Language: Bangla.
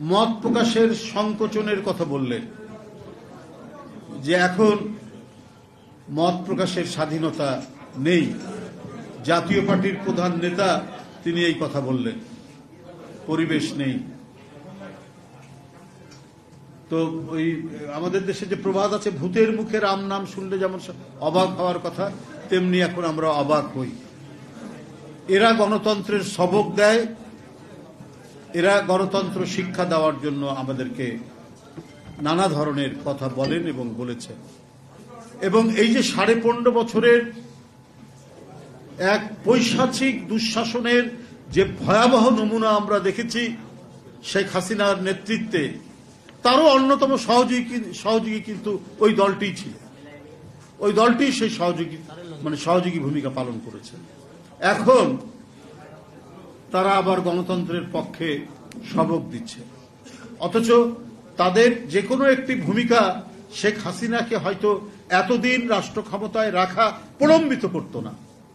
মত প্রকাশের সংকোচনের কথা বললেন যে এখন মত প্রকাশের স্বাধীনতা নেই। জাতীয় পার্টির প্রধান নেতা তিনি এই কথা বললেন, পরিবেশ নেই। তো ওই আমাদের দেশে যে প্রবাদ আছে, ভূতের মুখে রাম নাম শুনলে যেমন অবাক হওয়ার কথা, তেমনি এখন আমরা অবাক হই। এরা গণতন্ত্রের সবক দেয়, এরা গণতন্ত্র শিক্ষা দেওয়ার জন্য আমাদেরকে নানা ধরনের কথা বলেন এবং বলেছেন। এবং এই যে 15.5 বছরের এক পৈশাচিক দুঃশাসনের যে ভয়াবহ নমুনা আমরা দেখেছি শেখ হাসিনার নেতৃত্বে, তারও অন্যতম সহযোগী কিন্তু ওই দলটিই ছিল। ওই দলটি সেই সহযোগী ভূমিকা পালন করেছে। এখন তারা আবার গণতন্ত্রের পক্ষে সবক দিচ্ছে, অথচ তাদের যে কোনো একটি ভূমিকা শেখ হাসিনাকে হয়তো এতদিন রাষ্ট্র ক্ষমতায় রাখা প্রলম্বিত করত না।